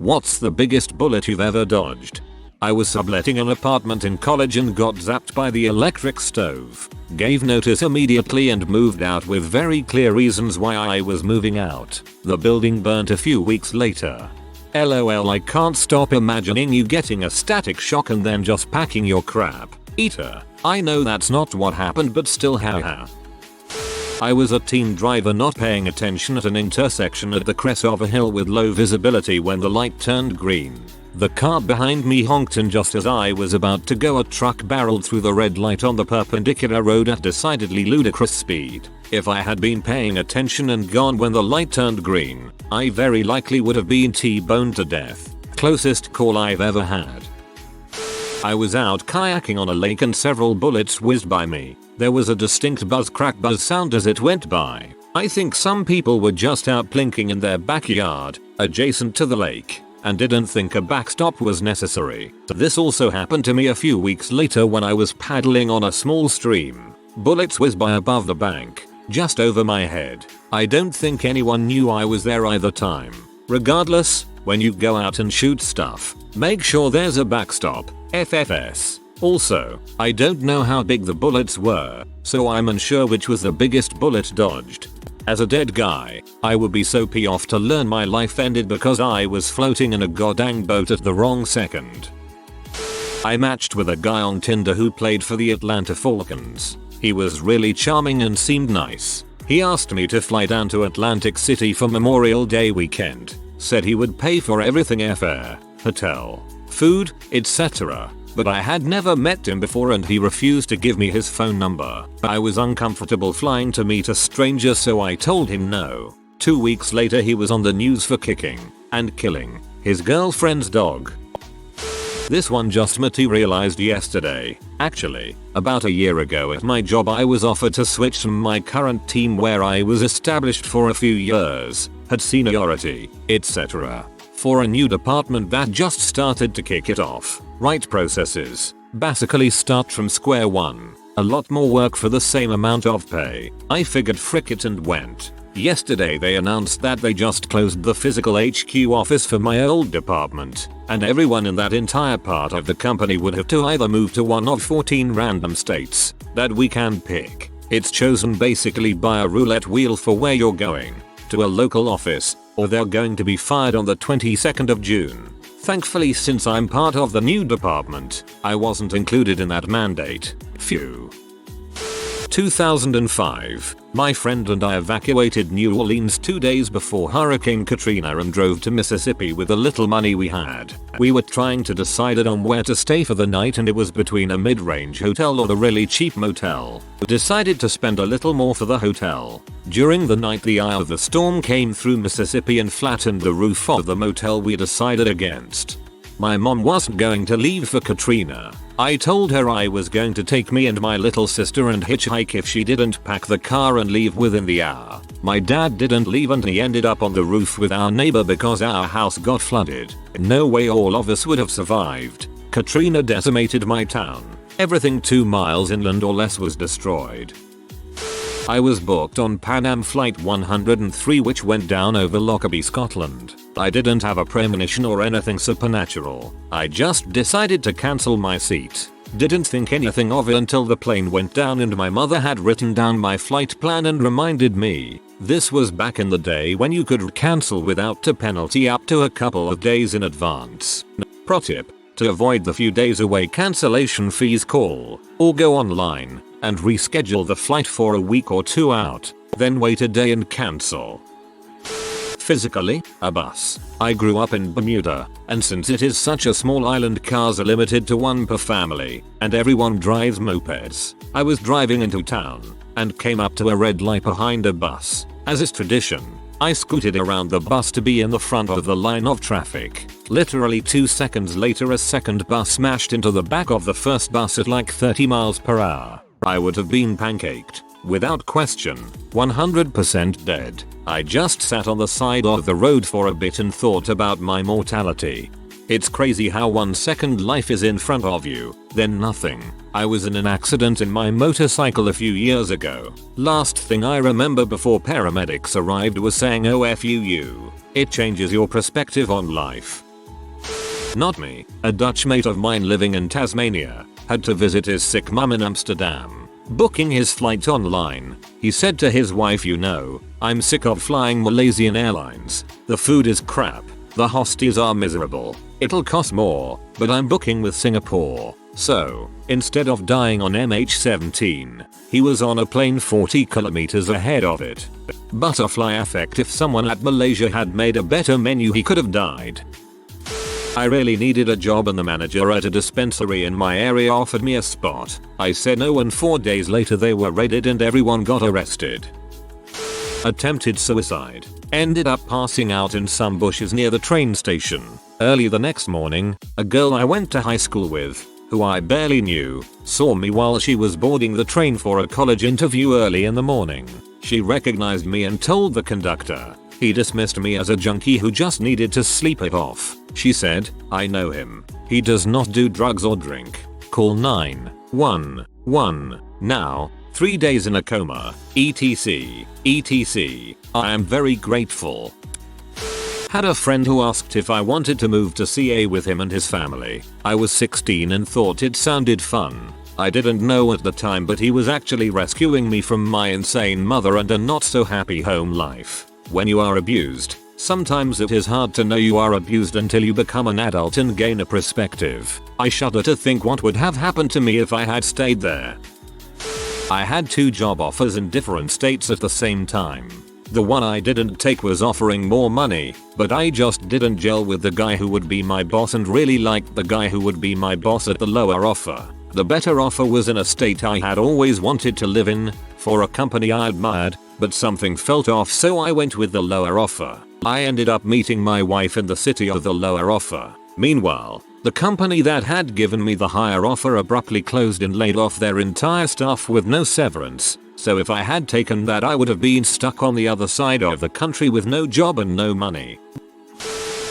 What's the biggest bullet you've ever dodged? I was subletting an apartment in college and got zapped by the electric stove. Gave notice immediately and moved out with very clear reasons why I was moving out. The building burnt a few weeks later. LOL, I can't stop imagining you getting a static shock and then just packing your crap. Eater. I know that's not what happened, but still, haha. I was a teen driver not paying attention at an intersection at the crest of a hill with low visibility when the light turned green. The car behind me honked, and just as I was about to go, a truck barreled through the red light on the perpendicular road at decidedly ludicrous speed. If I had been paying attention and gone when the light turned green, I very likely would have been T-boned to death. Closest call I've ever had. I was out kayaking on a lake and several bullets whizzed by me. There was a distinct buzz sound as it went by. I think some people were just out plinking in their backyard, adjacent to the lake, and didn't think a backstop was necessary. This also happened to me a few weeks later when I was paddling on a small stream. Bullets whizzed by above the bank, just over my head. I don't think anyone knew I was there either time. Regardless, when you go out and shoot stuff, make sure there's a backstop. FFS. Also, I don't know how big the bullets were, so I'm unsure which was the biggest bullet dodged. As a dead guy, I would be so pissed off to learn my life ended because I was floating in a goddamn boat at the wrong second. I matched with a guy on Tinder who played for the Atlanta Falcons. He was really charming and seemed nice. He asked me to fly down to Atlantic City for Memorial Day weekend. Said he would pay for everything: airfare, hotel, food, etc. But I had never met him before and he refused to give me his phone number. I was uncomfortable flying to meet a stranger, so I told him no. 2 weeks later he was on the news for kicking and killing his girlfriend's dog. This one just materialized yesterday. Actually, about a year ago at my job I was offered to switch from my current team where I was established for a few years, had seniority, etc. for a new department that just started to kick it off. Right processes. Basically start from square one. A lot more work for the same amount of pay. I figured frick it and went. Yesterday they announced that they just closed the physical HQ office for my old department, and everyone in that entire part of the company would have to either move to one of 14 random states that we can pick. It's chosen basically by a roulette wheel for where you're going, to a local office, or they're going to be fired on the 22nd of June. Thankfully, since I'm part of the new department, I wasn't included in that mandate. Phew. 2005. My friend and I evacuated New Orleans 2 days before Hurricane Katrina and drove to Mississippi with the little money we had. We were trying to decide on where to stay for the night and it was between a mid-range hotel or the really cheap motel. We decided to spend a little more for the hotel. During the night the eye of the storm came through Mississippi and flattened the roof of the motel we decided against. My mom wasn't going to leave for Katrina. I told her I was going to take me and my little sister and hitchhike if she didn't pack the car and leave within the hour. My dad didn't leave and he ended up on the roof with our neighbor because our house got flooded. No way all of us would have survived. Katrina decimated my town. Everything 2 miles inland or less was destroyed. I was booked on Pan Am Flight 103 which went down over Lockerbie, Scotland. I didn't have a premonition or anything supernatural. I just decided to cancel my seat. Didn't think anything of it until the plane went down and my mother had written down my flight plan and reminded me. This was back in the day when you could cancel without a penalty up to a couple of days in advance. Pro tip: to avoid the few days away cancellation fees, call or go online and reschedule the flight for a week or 2 out, then wait a day and cancel. Physically, a bus. I grew up in Bermuda, and since it is such a small island cars are limited to 1 per family, and everyone drives mopeds. I was driving into town, and came up to a red light behind a bus. As is tradition, I scooted around the bus to be in the front of the line of traffic. Literally 2 seconds later a second bus smashed into the back of the first bus at like 30 miles per hour. I would have been pancaked. Without question, 100% dead. I just sat on the side of the road for a bit and thought about my mortality. It's crazy how 1 second life is in front of you, then nothing. I was in an accident in my motorcycle a few years ago. Last thing I remember before paramedics arrived was saying "oh f you." It changes your perspective on life. Not me. A Dutch mate of mine living in Tasmania had to visit his sick mum in Amsterdam. Booking his flight online, he said to his wife, "You know, I'm sick of flying Malaysian Airlines. The food is crap. The hosties are miserable. It'll cost more, but I'm booking with Singapore." So, instead of dying on MH17, he was on a plane 40 kilometers ahead of it. Butterfly effect. If someone at Malaysia had made a better menu, he could have died. I really needed a job and the manager at a dispensary in my area offered me a spot. I said no, and 4 days later they were raided and everyone got arrested. Attempted suicide. Ended up passing out in some bushes near the train station. Early the next morning, a girl I went to high school with, who I barely knew, saw me while she was boarding the train for a college interview early in the morning. She recognized me and told the conductor. He dismissed me as a junkie who just needed to sleep it off. She said, "I know him. He does not do drugs or drink. Call 911 now. 3 days in a coma. etc. etc. I am very grateful." Had a friend who asked if I wanted to move to CA with him and his family. I was 16 and thought it sounded fun. I didn't know at the time, but he was actually rescuing me from my insane mother and a not so happy home life. When you are abused, sometimes it is hard to know you are abused until you become an adult and gain a perspective. I shudder to think what would have happened to me if I had stayed there. I had 2 job offers in different states at the same time. The one I didn't take was offering more money, but I just didn't gel with the guy who would be my boss and really liked the guy who would be my boss at the lower offer. The better offer was in a state I had always wanted to live in, for a company I admired, but something felt off, so I went with the lower offer. I ended up meeting my wife in the city of the lower offer. Meanwhile, the company that had given me the higher offer abruptly closed and laid off their entire staff with no severance. So if I had taken that, I would have been stuck on the other side of the country with no job and no money.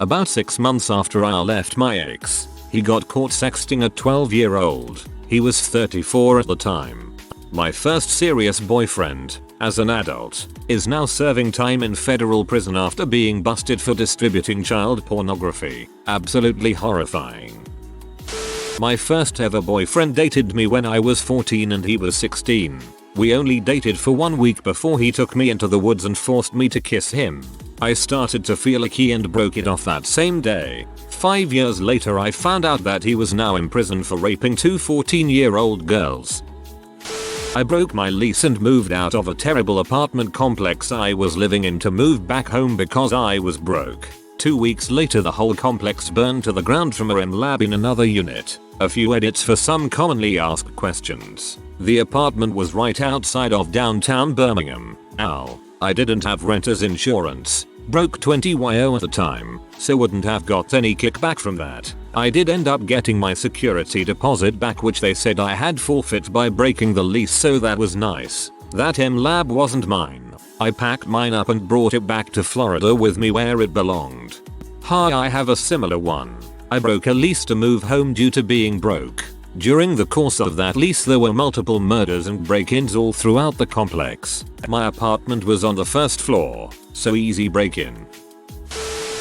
About 6 months after I left my ex, he got caught sexting a 12-year-old. He was 34 at the time. My first serious boyfriend, as an adult, is now serving time in federal prison after being busted for distributing child pornography. Absolutely horrifying. My first ever boyfriend dated me when I was 14 and he was 16. We only dated for 1 week before he took me into the woods and forced me to kiss him. I started to feel icky and broke it off that same day. 5 years later I found out that he was now in prison for raping 2 14-year-old girls. I broke my lease and moved out of a terrible apartment complex I was living in to move back home because I was broke. 2 weeks later the whole complex burned to the ground from a lab in another unit. A few edits for some commonly asked questions. The apartment was right outside of downtown Birmingham. Ow. I didn't have renter's insurance. Broke 20 YO at the time, so wouldn't have got any kickback from that. I did end up getting my security deposit back, which they said I had forfeit by breaking the lease, so that was nice. That lab wasn't mine. I packed mine up and brought it back to Florida with me where it belonged. Hi, I have a similar one. I broke a lease to move home due to being broke. During the course of that lease there were multiple murders and break-ins all throughout the complex. My apartment was on the first floor, so easy break-in.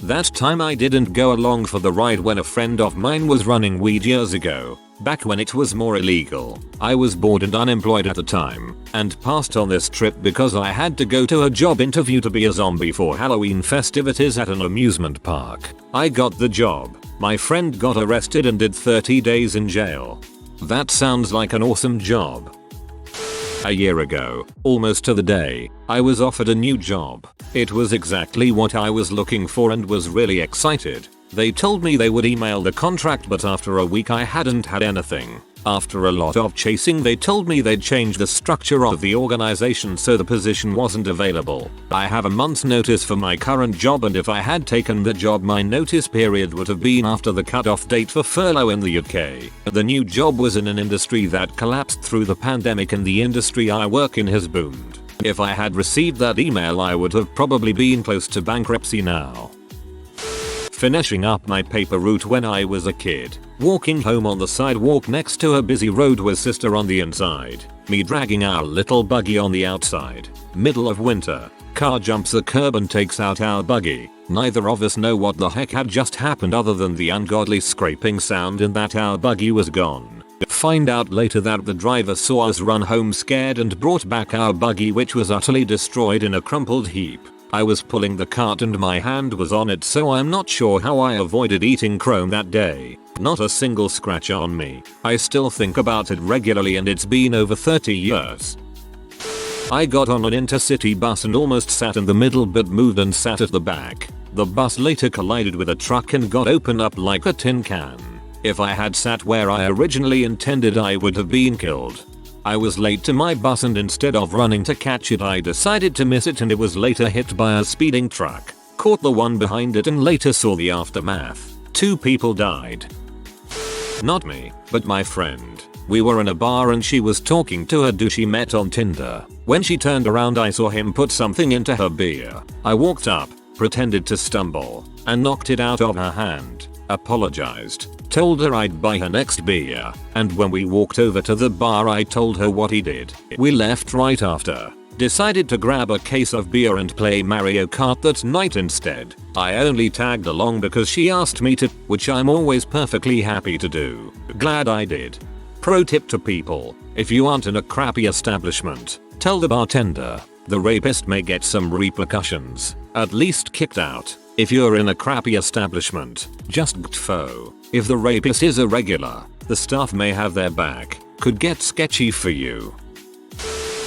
That time I didn't go along for the ride when a friend of mine was running weed years ago, back when it was more illegal. I was bored and unemployed at the time, and passed on this trip because I had to go to a job interview to be a zombie for Halloween festivities at an amusement park. I got the job. My friend got arrested and did 30 days in jail. That sounds like an awesome job. A year ago, almost to the day, I was offered a new job. It was exactly what I was looking for and was really excited. They told me they would email the contract, but after a week I hadn't had anything. After a lot of chasing they told me they'd change the structure of the organization so the position wasn't available. I have a month's notice for my current job, and if I had taken the job my notice period would have been after the cut-off date for furlough in the UK. The new job was in an industry that collapsed through the pandemic and the industry I work in has boomed. If I had received that email I would have probably been close to bankruptcy now. Finishing up my paper route when I was a kid. Walking home on the sidewalk next to a busy road with sister on the inside. Me dragging our little buggy on the outside. Middle of winter. car jumps the curb and takes out our buggy. Neither of us know what the heck had just happened other than the ungodly scraping sound and that our buggy was gone. Find out later that the driver saw us run home scared and brought back our buggy, which was utterly destroyed in a crumpled heap. I was pulling the cart and my hand was on it, so I'm not sure how I avoided eating chrome that day. Not a single scratch on me. I still think about it regularly and it's been over 30 years. I got on an intercity bus and almost sat in the middle but moved and sat at the back. The bus later collided with a truck and got opened up like a tin can. If I had sat where I originally intended, I would have been killed. I was late to my bus and instead of running to catch it, I decided to miss it and it was later hit by a speeding truck. Caught the one behind it and later saw the aftermath. 2 people died. Not me, but my friend. We were in a bar and she was talking to a dude she met on Tinder. When she turned around, I saw him put something into her beer. I walked up, pretended to stumble, and knocked it out of her hand. Apologized. Told her I'd buy her next beer, and when we walked over to the bar I told her what he did. We left right after. Decided to grab a case of beer and play Mario Kart that night instead. I only tagged along because she asked me to, which I'm always perfectly happy to do. Glad I did. Pro tip to people: if you aren't in a crappy establishment, tell the bartender. The rapist may get some repercussions, at least kicked out. If you're in a crappy establishment, just gtfo. If the rapist is a regular, the staff may have their back. Could get sketchy for you.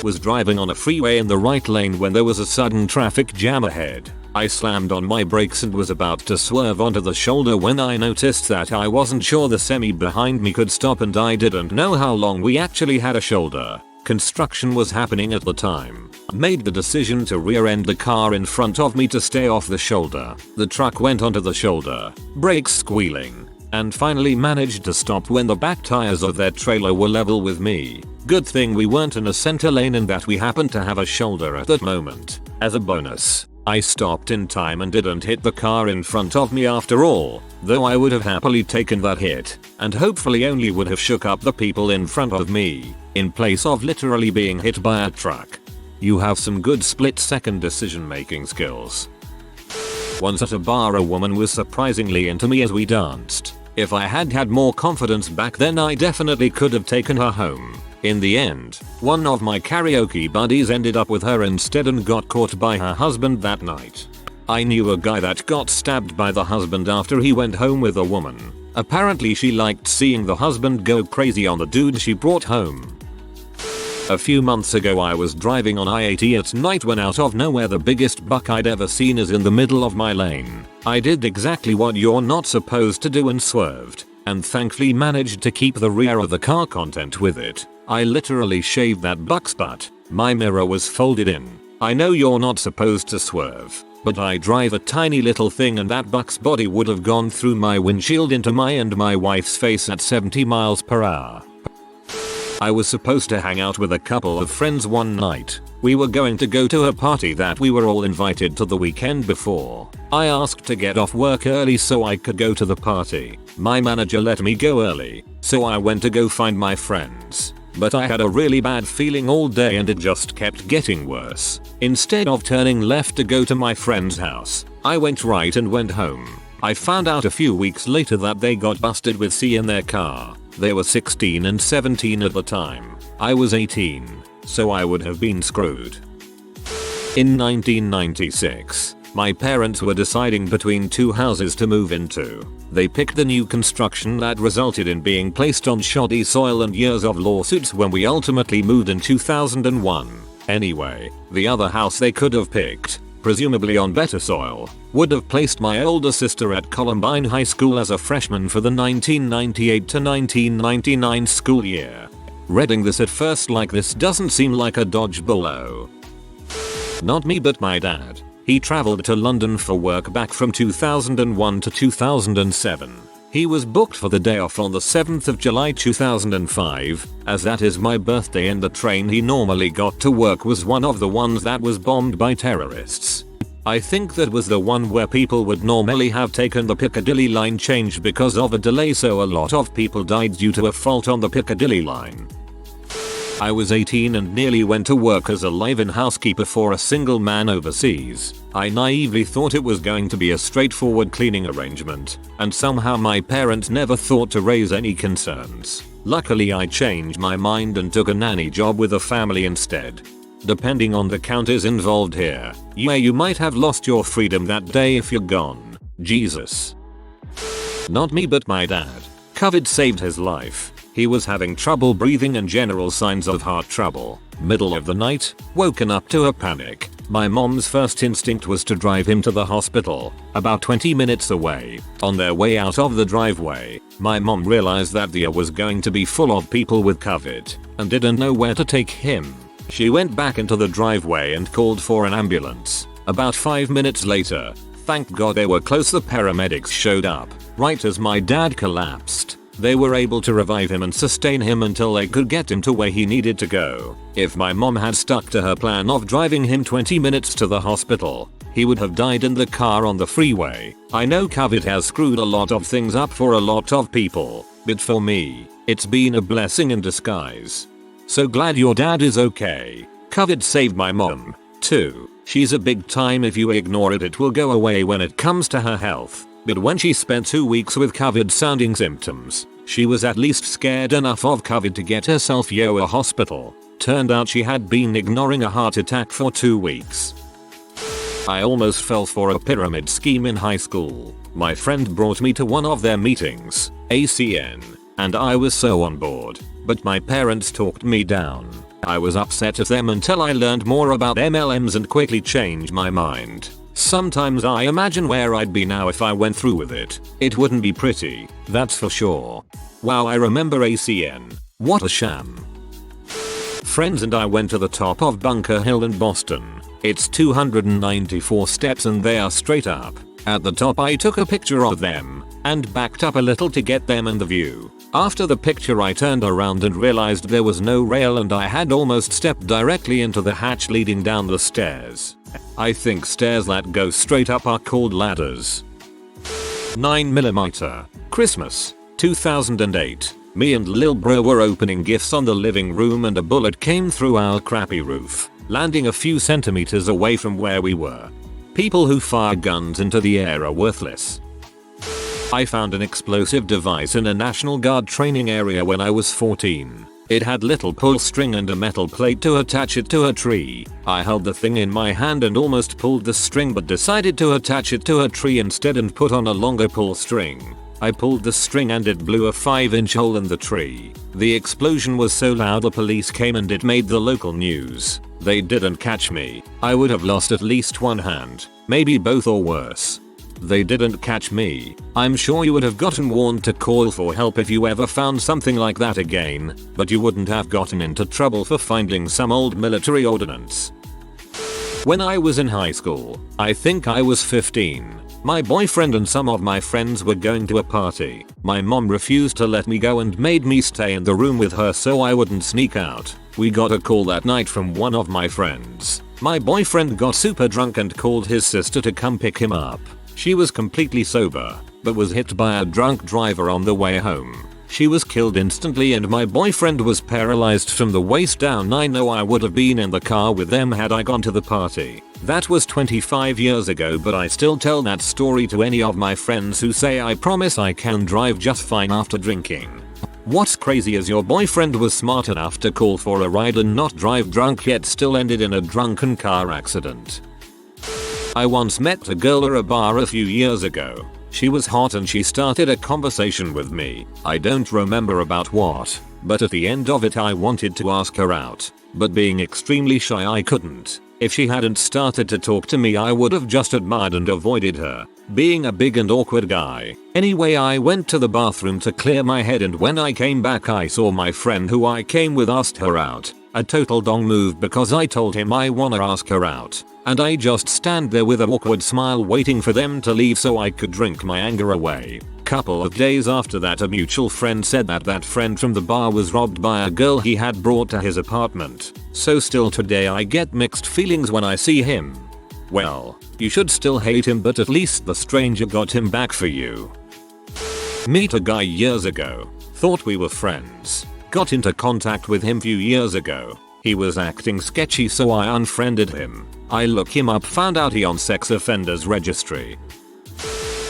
Was driving on a freeway in the right lane when there was a sudden traffic jam ahead. I slammed on my brakes and was about to swerve onto the shoulder when I noticed that I wasn't sure the semi behind me could stop, and I didn't know how long we actually had a shoulder. Construction was happening at the time. Made the decision to rear-end the car in front of me to stay off the shoulder. The truck went onto the shoulder, brakes squealing, and finally managed to stop when the back tires of their trailer were level with me. Good thing we weren't in a center lane and that we happened to have a shoulder at that moment. As a bonus, I stopped in time and didn't hit the car in front of me after all, though I would have happily taken that hit, and hopefully only would have shook up the people in front of me, in place of literally being hit by a truck. You have some good split-second decision-making skills. Once at a bar, a woman was surprisingly into me as we danced. If I had had more confidence back then, I definitely could have taken her home. In the end, one of my karaoke buddies ended up with her instead and got caught by her husband that night. I knew a guy that got stabbed by the husband after he went home with a woman. Apparently she liked seeing the husband go crazy on the dude she brought home. A few months ago I was driving on I-80 at night when out of nowhere the biggest buck I'd ever seen is in the middle of my lane. I did exactly what you're not supposed to do and swerved, and thankfully managed to keep the rear of the car content with it. I literally shaved that buck's butt. My mirror was folded in. I know you're not supposed to swerve, but I drive a tiny little thing and that buck's body would have gone through my windshield into my and my wife's face at 70 miles per hour. I was supposed to hang out with a couple of friends one night. We were going to go to a party that we were all invited to the weekend before. I asked to get off work early so I could go to the party. My manager let me go early, so I went to go find my friends. But I had a really bad feeling all day and it just kept getting worse. Instead of turning left to go to my friend's house, I went right and went home. I found out a few weeks later that they got busted with C in their car. They were 16 and 17 at the time. I was 18, so I would have been screwed. In 1996, my parents were deciding between 2 houses to move into. They picked the new construction that resulted in being placed on shoddy soil and years of lawsuits when we ultimately moved in 2001. Anyway, the other house they could have picked, presumably on better soil, would have placed my older sister at Columbine High School as a freshman for the 1998 to 1999 school year. Reading this at first like this doesn't seem like a dodge blow. Not me, but my dad. He traveled to London for work back from 2001 to 2007. He was booked for the day off on the 7th of July 2005, as that is my birthday, and the train he normally got to work was one of the ones that was bombed by terrorists. I think that was the one where people would normally have taken the Piccadilly line change because of a delay, so a lot of people died due to a fault on the Piccadilly line. I was 18 and nearly went to work as a live-in housekeeper for a single man overseas. I naively thought it was going to be a straightforward cleaning arrangement, and somehow my parents never thought to raise any concerns. Luckily I changed my mind and took a nanny job with a family instead. Depending on the counties involved here, you might have lost your freedom that day if you're gone. Jesus. Not me but my dad. COVID saved his life. He was having trouble breathing and general signs of heart trouble. Middle of the night, woken up to a panic. My mom's first instinct was to drive him to the hospital, about 20 minutes away. On their way out of the driveway, my mom realized that the air was going to be full of people with COVID and didn't know where to take him. She went back into the driveway and called for an ambulance. About 5 minutes later, thank God they were close, the paramedics showed up right as my dad collapsed. They were able to revive him and sustain him until they could get him to where he needed to go. If my mom had stuck to her plan of driving him 20 minutes to the hospital, he would have died in the car on the freeway. I know COVID has screwed a lot of things up for a lot of people, but for me, it's been a blessing in disguise. So glad your dad is okay. COVID saved my mom, too. She's a big time. If you ignore it, it will go away when it comes to her health. But when she spent 2 weeks with COVID sounding symptoms, she was at least scared enough of COVID to get herself a hospital. Turned out she had been ignoring a heart attack for 2 weeks. I almost fell for a pyramid scheme in high school. My friend brought me to one of their meetings, ACN, and I was so on board. But my parents talked me down. I was upset at them until I learned more about MLMs and quickly changed my mind. Sometimes I imagine where I'd be now if I went through with it. It wouldn't be pretty, that's for sure. Wow, I remember ACN. What a sham. Friends and I went to the top of Bunker Hill in Boston. It's 294 steps and they are straight up. At the top I took a picture of them and backed up a little to get them in the view. After the picture I turned around and realized there was no rail and I had almost stepped directly into the hatch leading down the stairs. I think stairs that go straight up are called ladders. 9mm. Christmas, 2008. Me and lil bro were opening gifts on the living room and a bullet came through our crappy roof, landing a few centimeters away from where we were. People who fire guns into the air are worthless. I found an explosive device in a National Guard training area when I was 14. It had little pull string and a metal plate to attach it to a tree. I held the thing in my hand and almost pulled the string but decided to attach it to a tree instead and put on a longer pull string. I pulled the string and it blew a 5-inch hole in the tree. The explosion was so loud the police came and it made the local news. They didn't catch me. I would have lost at least one hand, maybe both or worse. They didn't catch me. I'm sure you would have gotten warned to call for help if you ever found something like that again, but you wouldn't have gotten into trouble for finding some old military ordnance. When I was in high school, I think I was 15. My boyfriend and some of my friends were going to a party. My mom refused to let me go and made me stay in the room with her so I wouldn't sneak out. We got a call that night from one of my friends. My boyfriend got super drunk and called his sister to come pick him up. She was completely sober, but was hit by a drunk driver on the way home. She was killed instantly and my boyfriend was paralyzed from the waist down. I know I would have been in the car with them had I gone to the party. That was 25 years ago, but I still tell that story to any of my friends who say I promise I can drive just fine after drinking. What's crazy is your boyfriend was smart enough to call for a ride and not drive drunk yet still ended in a drunken car accident. I once met a girl at a bar a few years ago. She was hot and she started a conversation with me. I don't remember about what, but at the end of it I wanted to ask her out, but being extremely shy I couldn't. If she hadn't started to talk to me I would have just admired and avoided her, being a big and awkward guy. Anyway, I went to the bathroom to clear my head and when I came back I saw my friend who I came with asked her out. A total dong move because I told him I wanna ask her out. And I just stand there with an awkward smile waiting for them to leave so I could drink my anger away. Couple of days after that a mutual friend said that that friend from the bar was robbed by a girl he had brought to his apartment. So still today I get mixed feelings when I see him. Well, you should still hate him but at least the stranger got him back for you. Meet a guy years ago. Thought we were friends. Got into contact with him few years ago. He was acting sketchy, so I unfriended him. I look him up, found out he on sex offenders registry.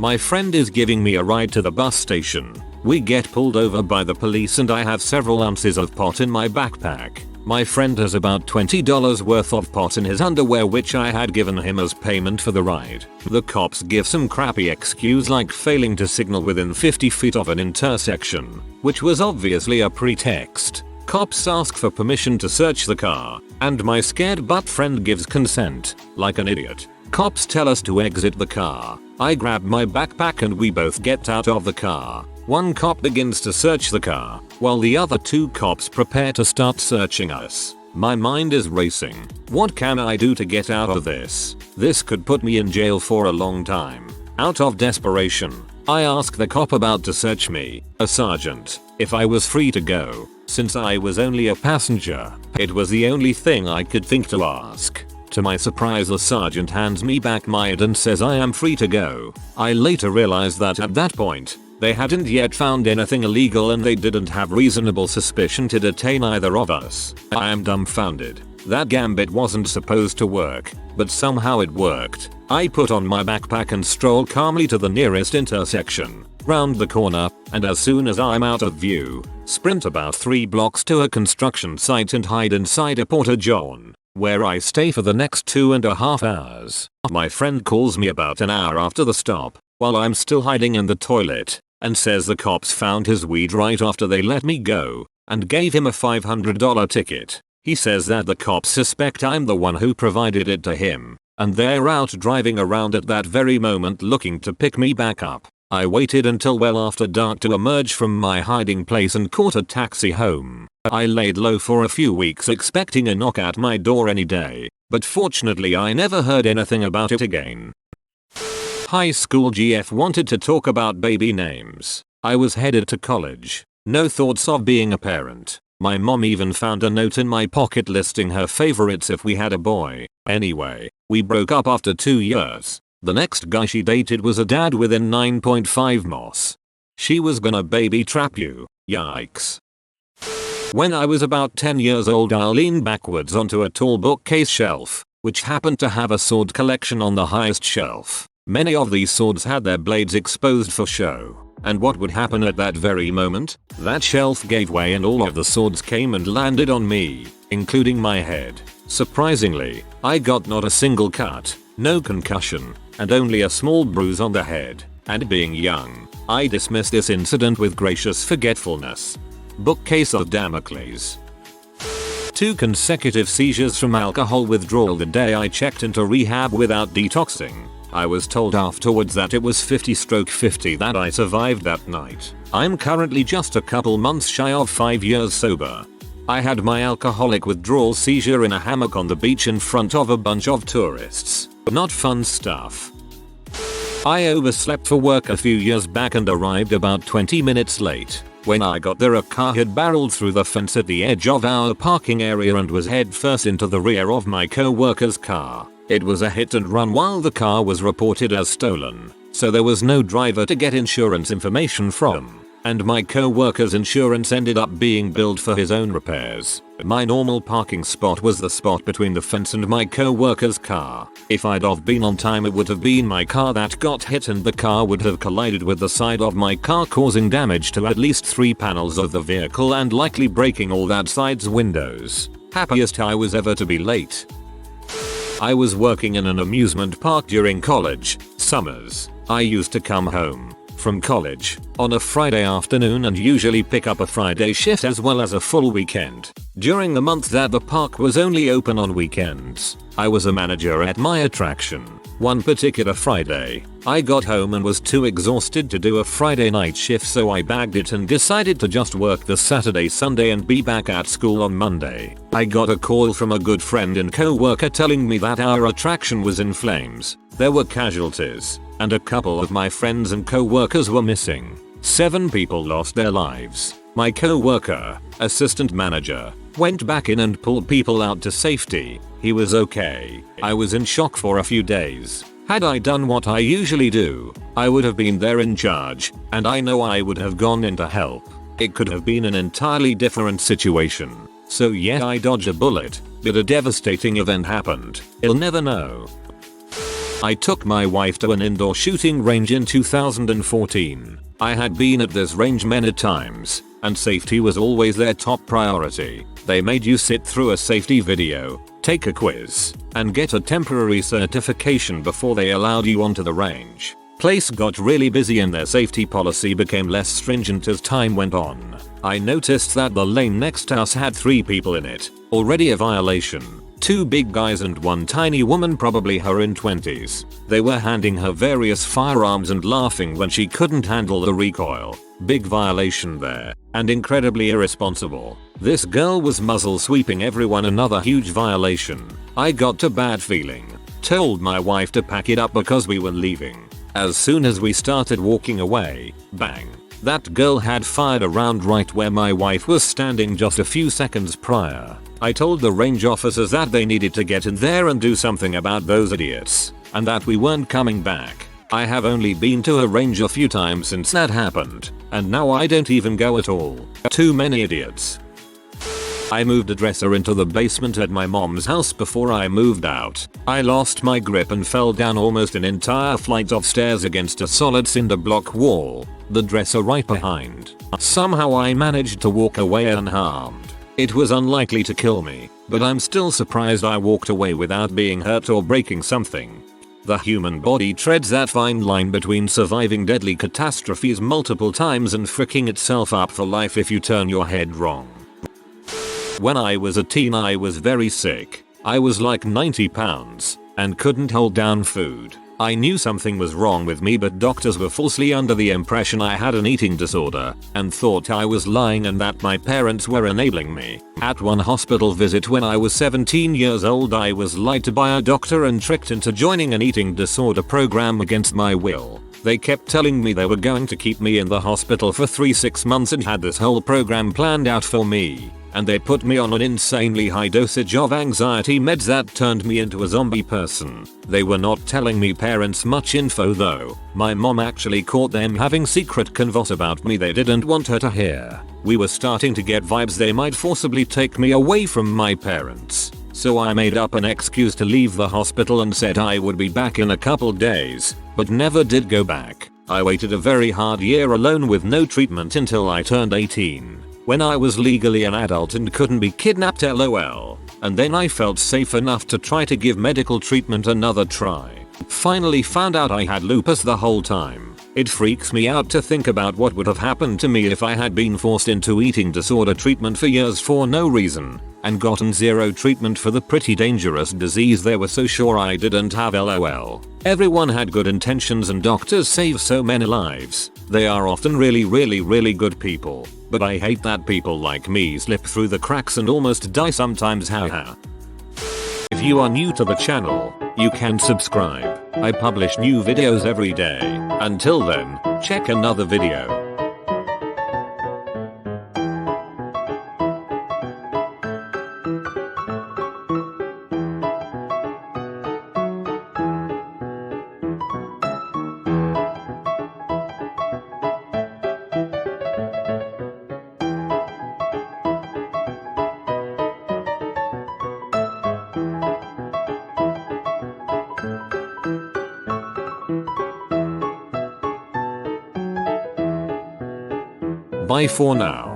My friend is giving me a ride to the bus station. We get pulled over by the police and I have several ounces of pot in my backpack. My friend has about $20 worth of pot in his underwear, which I had given him as payment for the ride. The cops give some crappy excuse like failing to signal within 50 feet of an intersection, which was obviously a pretext. Cops ask for permission to search the car, and my scared butt friend gives consent, like an idiot. Cops tell us to exit the car. I grab my backpack and we both get out of the car. One cop begins to search the car, while the other two cops prepare to start searching us. My mind is racing. What can I do to get out of this? This could put me in jail for a long time. Out of desperation, I ask the cop about to search me, a sergeant, if I was free to go. Since I was only a passenger, it was the only thing I could think to ask. To my surprise, the sergeant hands me back my ID and says I am free to go. I later realized that at that point, they hadn't yet found anything illegal and they didn't have reasonable suspicion to detain either of us. I am dumbfounded. That gambit wasn't supposed to work, but somehow it worked. I put on my backpack and stroll calmly to the nearest intersection, round the corner, and as soon as I'm out of view, sprint about 3 blocks to a construction site and hide inside a porta-john, where I stay for the next 2.5 hours. My friend calls me about an hour after the stop, while I'm still hiding in the toilet, and says the cops found his weed right after they let me go, and gave him a $500 ticket. He says that the cops suspect I'm the one who provided it to him, and they're out driving around at that very moment looking to pick me back up. I waited until well after dark to emerge from my hiding place and caught a taxi home. I laid low for a few weeks expecting a knock at my door any day, but fortunately I never heard anything about it again. High school GF wanted to talk about baby names. I was headed to college. No thoughts of being a parent. My mom even found a note in my pocket listing her favorites if we had a boy. Anyway, we broke up after 2 years. The next guy she dated was a dad within 9.5 moss. She was gonna baby trap you. Yikes. When I was about 10 years old, I leaned backwards onto a tall bookcase shelf, which happened to have a sword collection on the highest shelf. Many of these swords had their blades exposed for show. And what would happen at that very moment? That shelf gave way and all of the swords came and landed on me, including my head. Surprisingly, I got not a single cut, no concussion, and only a small bruise on the head. And being young, I dismissed this incident with gracious forgetfulness. Bookcase of Damocles. 2 consecutive seizures from alcohol withdrawal the day I checked into rehab without detoxing. I was told afterwards that it was 50/50 that I survived that night. I'm currently just a couple months shy of 5 years sober. I had my alcoholic withdrawal seizure in a hammock on the beach in front of a bunch of tourists. Not fun stuff. I overslept for work a few years back and arrived about 20 minutes late. When I got there, a car had barreled through the fence at the edge of our parking area and was head first into the rear of my co-worker's car. It was a hit and run while the car was reported as stolen, so there was no driver to get insurance information from, and my co-worker's insurance ended up being billed for his own repairs. My normal parking spot was the spot between the fence and my co-worker's car. If I'd have been on time, it would have been my car that got hit and the car would have collided with the side of my car, causing damage to at least 3 panels of the vehicle and likely breaking all that side's windows. Happiest I was ever to be late. I was working in an amusement park during college summers. I used to come home from college on a Friday afternoon and usually pick up a Friday shift as well as a full weekend. During the month that the park was only open on weekends, I was a manager at my attraction. One particular Friday, I got home and was too exhausted to do a Friday night shift, so I bagged it and decided to just work the Saturday, Sunday and be back at school on Monday. I got a call from a good friend and co-worker telling me that our attraction was in flames. There were casualties, and a couple of my friends and co-workers were missing. 7 people lost their lives. My co-worker, assistant manager, went back in and pulled people out to safety. He was okay. I was in shock for a few days. Had I done what I usually do, I would have been there in charge, and I know I would have gone in to help. It could have been an entirely different situation. So yeah, I dodged a bullet, but a devastating event happened. I'll never know. I took my wife to an indoor shooting range in 2014. I had been at this range many times, and safety was always their top priority. They made you sit through a safety video, take a quiz, and get a temporary certification before they allowed you onto the range. Place got really busy and their safety policy became less stringent as time went on. I noticed that the lane next to us had 3 people in it, already a violation. 2 big guys and 1 tiny woman, probably her in 20s. They were handing her various firearms and laughing when she couldn't handle the recoil. Big violation there, and incredibly irresponsible. This girl was muzzle sweeping everyone, another huge violation. I got a bad feeling. Told my wife to pack it up because we were leaving. As soon as we started walking away, bang. That girl had fired a round right where my wife was standing just a few seconds prior. I told the range officers that they needed to get in there and do something about those idiots, and that we weren't coming back. I have only been to a range a few times since that happened, and now I don't even go at all. Too many idiots. I moved a dresser into the basement at my mom's house before I moved out. I lost my grip and fell down almost an entire flight of stairs against a solid cinder block wall, the dresser right behind. Somehow I managed to walk away unharmed. It was unlikely to kill me, but I'm still surprised I walked away without being hurt or breaking something. The human body treads that fine line between surviving deadly catastrophes multiple times and fricking itself up for life if you turn your head wrong. When I was a teen, I was very sick. I was like 90 pounds and couldn't hold down food. I knew something was wrong with me, but doctors were falsely under the impression I had an eating disorder and thought I was lying and that my parents were enabling me. At one hospital visit when I was 17 years old, I was lied to by a doctor and tricked into joining an eating disorder program against my will. They kept telling me they were going to keep me in the hospital for 6 months and had this whole program planned out for me. And they put me on an insanely high dosage of anxiety meds that turned me into a zombie person. They were not telling me parents much info though. My mom actually caught them having secret convos about me they didn't want her to hear. We were starting to get vibes they might forcibly take me away from my parents. So I made up an excuse to leave the hospital and said I would be back in a couple days, but never did go back. I waited a very hard year alone with no treatment until I turned 18. When I was legally an adult and couldn't be kidnapped, lol. And then I felt safe enough to try to give medical treatment another try. Finally found out I had lupus the whole time. It freaks me out to think about what would have happened to me if I had been forced into eating disorder treatment for years for no reason, and gotten zero treatment for the pretty dangerous disease they were so sure I didn't have, lol. Everyone had good intentions and doctors save so many lives. They are often really good people. But I hate that people like me slip through the cracks and almost die sometimes, haha. If you are new to the channel, you can subscribe. I publish new videos every day. Until then, check another video. Bye for now.